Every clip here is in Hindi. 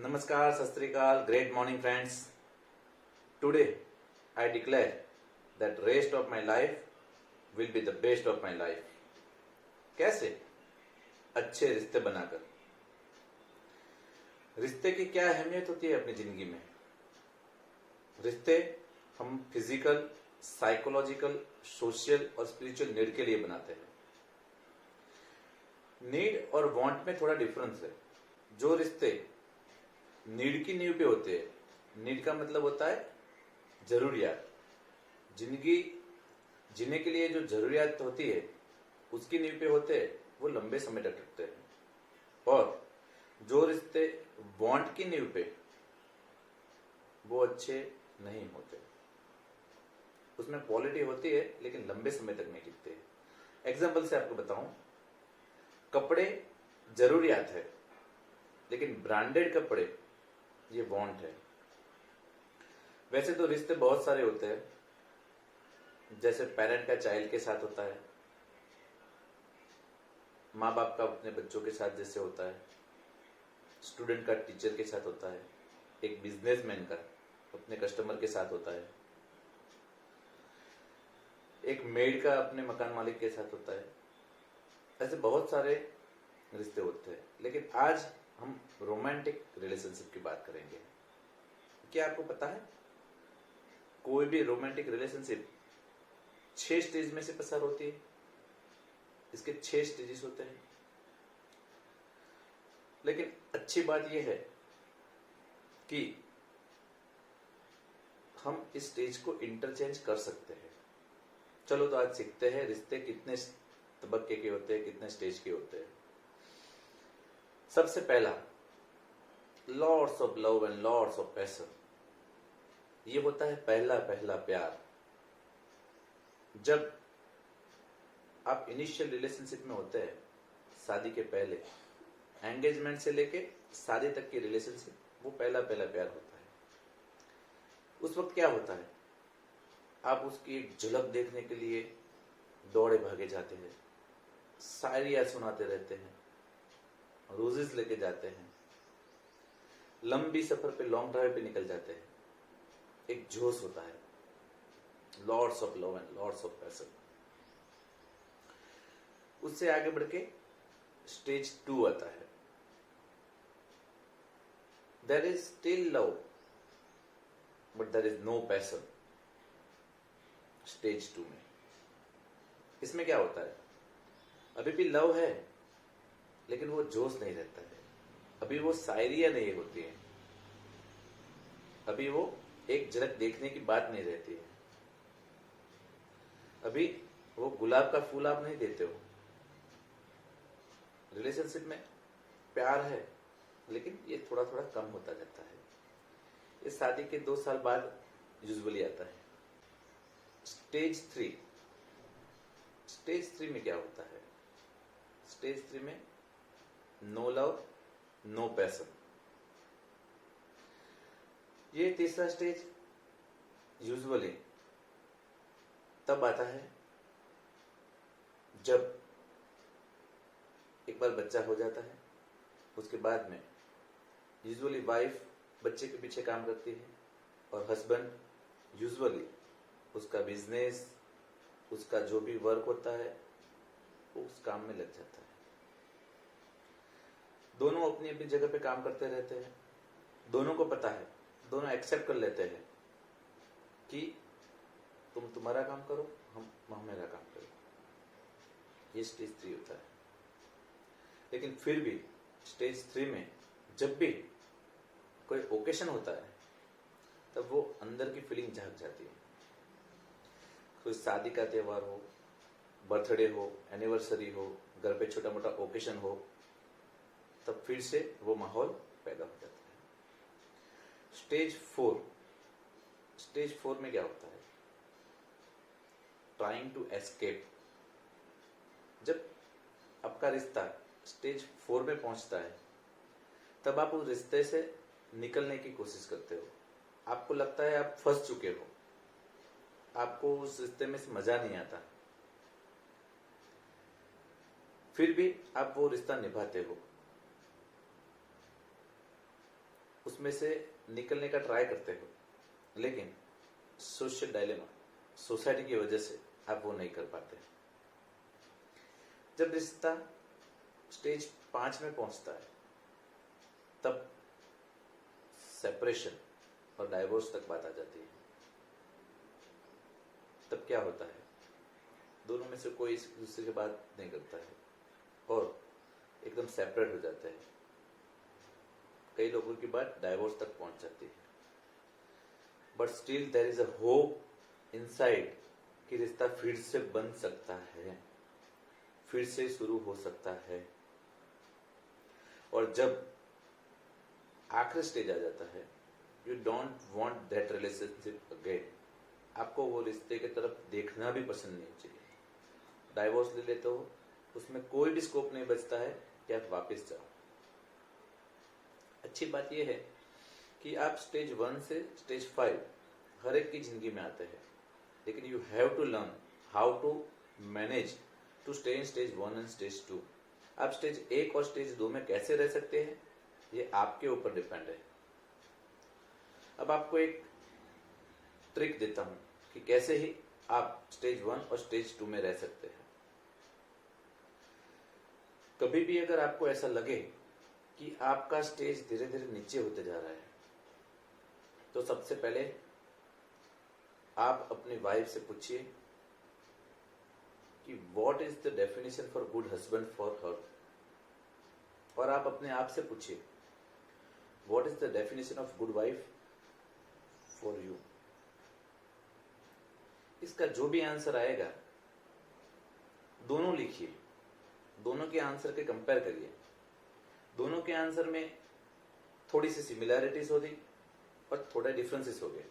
Namaskar, Sat Sri Akal, great morning friends. Today I declare that rest of my life will be the best of my life. कैसे? अच्छे रिश्ते बनाकर। रिश्ते की क्या अहमियत होती है अपनी जिंदगी में? रिश्ते हम फिजिकल, साइकोलॉजिकल, सोशल और स्पिरिचुअल नीड के लिए बनाते हैं। नीड और वांट में थोड़ा डिफरेंस है। जो रिश्ते नीड की नींव पे होते हैं, नीड का मतलब होता है जरूरियात। जिंदगी जीने के लिए जो जरूरियात होती है उसकी नींव पे होते हैं, वो लंबे समय तक टिकते हैं। और जो रिश्ते वांट की नींव पे, वो अच्छे नहीं होते। उसमें क्वालिटी होती है लेकिन लंबे समय तक नहीं टिकते। एग्जाम्पल से आपको बताऊं, कपड़े जरूरियात है लेकिन ब्रांडेड कपड़े ये वांट है। वैसे तो रिश्ते बहुत सारे होते हैं, जैसे पेरेंट का चाइल्ड के साथ होता है, माँ बाप का अपने बच्चों के साथ जैसे होता है, स्टूडेंट का टीचर के साथ होता है, एक बिजनेसमैन का अपने कस्टमर के साथ होता है, एक मेड का अपने मकान मालिक के साथ होता है। ऐसे बहुत सारे रिश्ते होते हैं, लेकिन आज हम रोमांटिक रिलेशनशिप की बात करेंगे। क्या आपको पता है कोई भी रोमांटिक रिलेशनशिप 6 स्टेज में से पसार होती है? इसके 6 स्टेजेस होते हैं। लेकिन अच्छी बात यह है कि हम इस स्टेज को इंटरचेंज कर सकते हैं। चलो तो आज सीखते हैं रिश्ते कितने तबक्के के होते हैं, कितने स्टेज के होते हैं। सबसे पहला, lords of love and lords of passion. ये होता है पहला प्यार। जब आप इनिशियल रिलेशनशिप में होते हैं, शादी के पहले, एंगेजमेंट से लेके शादी तक की रिलेशनशिप, वो पहला प्यार होता है। उस वक्त क्या होता है, आप उसकी एक झलक देखने के लिए दौड़े भागे जाते हैं, शायरियां सुनाते रहते हैं, रोजेस लेके जाते हैं, लंबी सफर पे, लॉन्ग ड्राइव पे निकल जाते हैं। एक जोश होता है, lords of love and lords of passion. उससे आगे बढ़ के स्टेज 2 आता है। There is still love but there is no passion. Stage 2 में इसमें क्या होता है, अभी भी लव है लेकिन वो जोश नहीं रहता है, अभी वो शायरियां नहीं होती है, अभी वो एक झलक देखने की बात नहीं रहती है, अभी वो गुलाब का फूल आप नहीं देते हो। रिलेशनशिप में प्यार है लेकिन ये थोड़ा थोड़ा कम होता जाता है। ये शादी के 2 साल बाद यूजुअली आता है। स्टेज 3। स्टेज 3 में क्या होता है, स्टेज 3 में नो लव नो पैशन। ये तीसरा स्टेज यूजुअली तब आता है जब एक बार बच्चा हो जाता है। उसके बाद में यूजुअली वाइफ बच्चे के पीछे काम करती है और हस्बैंड यूजुअली उसका बिजनेस, उसका जो भी वर्क होता है वो उस काम में लग जाता है। दोनों अपनी अपनी जगह पे काम करते रहते हैं। दोनों को पता है, दोनों एक्सेप्ट कर लेते हैं कि तुम तुम्हारा काम करो, हम मेरा काम करो। ये स्टेज 3 होता है। लेकिन फिर भी स्टेज 3 में जब भी कोई ओकेशन होता है तब वो अंदर की फीलिंग झांक जाती है। कोई शादी का त्योहार हो, बर्थडे हो, एनिवर्सरी हो, घर पे छोटा मोटा ओकेशन हो, तब फिर से वो माहौल पैदा हो जाता है। स्टेज 4। स्टेज 4 में क्या होता है, ट्राइंग टू एस्केप। जब आपका रिश्ता स्टेज 4 में पहुंचता है तब आप उस रिश्ते से निकलने की कोशिश करते हो। आपको लगता है आप फंस चुके हो, आपको उस रिश्ते में से मजा नहीं आता, फिर भी आप वो रिश्ता निभाते हो। उसमें से निकलने का ट्राई करते हो, लेकिन सोशल डायलेमा, सोसाइटी की वजह से आप वो नहीं कर पाते। जब रिश्ता स्टेज 5 में पहुंचता है, तब सेपरेशन और डाइवोर्स तक बात आ जाती है। तब क्या होता है, दोनों में से कोई एक दूसरे की बात नहीं करता है और एकदम सेपरेट हो जाते हैं। कई लोगों की बात डाइवोर्स तक पहुंच जाती है, but still there is a hope inside कि रिश्ता फिर से बन सकता है, फिर से शुरू हो सकता है। और जब आखिरी स्टेज आ जाता है, you don't want that relationship again, आपको वो रिश्ते की तरफ देखना भी पसंद नहीं चाहिए। डाइवोर्स ले लेते हो, उसमें कोई भी स्कोप नहीं बचता है कि आप वापस जाओ। अच्छी बात यह है कि आप स्टेज 1 से स्टेज 5 हर एक की जिंदगी में आते हैं, लेकिन you have to learn how to manage to stay in stage 1 and stage 2। आप स्टेज 1 और स्टेज 2 में कैसे रह सकते हैं, ये आपके ऊपर डिपेंड है। अब आपको एक ट्रिक देता हूं कि कैसे ही आप स्टेज 1 और स्टेज 2 में रह सकते हैं। कभी भी अगर आपको ऐसा लगे कि आपका स्टेज धीरे धीरे नीचे होते जा रहा है, तो सबसे पहले आप अपनी वाइफ से पूछिए कि what is the definition for good husband for her, और आप अपने आप से पूछिए what is the definition of good wife for you. इसका जो भी आंसर आएगा, दोनों लिखिए, दोनों के आंसर के कंपेयर करिए। दोनों के आंसर में थोड़ी सी सिमिलैरिटीज होगी और थोड़े डिफरेंसेस हो गए।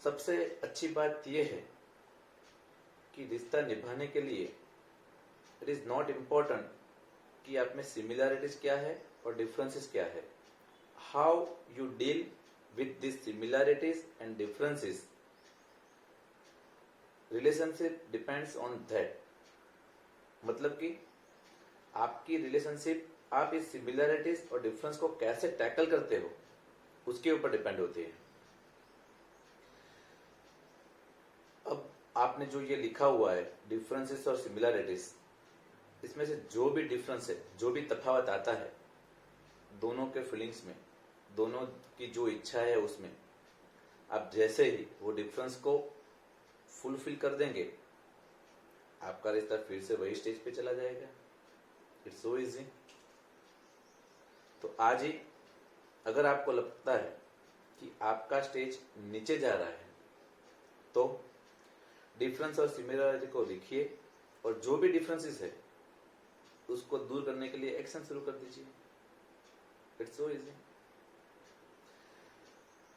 सबसे अच्छी बात यह है कि रिश्ता निभाने के लिए इट इज नॉट इम्पोर्टेंट कि आप में सिमिलैरिटीज क्या है और डिफरेंसेस क्या है। How you deal with this similarities and differences, relationship depends on that. मतलब कि आपकी रिलेशनशिप, आप इस सिमिलैरिटीज और डिफरेंस को कैसे टैकल करते हो, उसके ऊपर डिपेंड होती है। अब आपने जो ये लिखा हुआ है डिफरेंसेस और सिमिलैरिटीज, इसमें से जो भी डिफरेंस है, जो भी तफावत आता है दोनों के फीलिंग्स में, दोनों की जो इच्छा है उसमें, आप जैसे ही वो डिफरेंस को फुलफिल कर देंगे, आपका रिश्ता फिर से वही स्टेज पे चला जाएगा। It's so easy. तो आज ही अगर आपको लगता है कि आपका स्टेज नीचे जा रहा है, तो डिफरेंस और सिमिलरिटी को लिखिए और जो भी डिफरेंसेस है उसको दूर करने के लिए एक्शन शुरू कर दीजिए। It's so easy.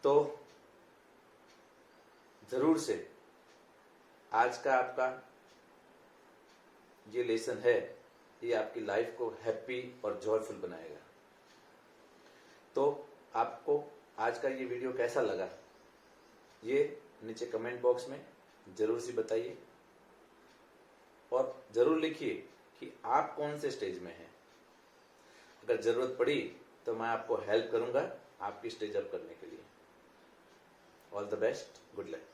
तो जरूर से आज का आपका ये लेसन है, ये आपकी लाइफ को हैप्पी और जॉयफुल बनाएगा। तो आपको आज का ये वीडियो कैसा लगा, ये नीचे कमेंट बॉक्स में जरूर सी बताइए और जरूर लिखिए कि आप कौन से स्टेज में हैं। अगर जरूरत पड़ी तो मैं आपको हेल्प करूंगा आपकी स्टेज अप करने के लिए। All the best, good luck.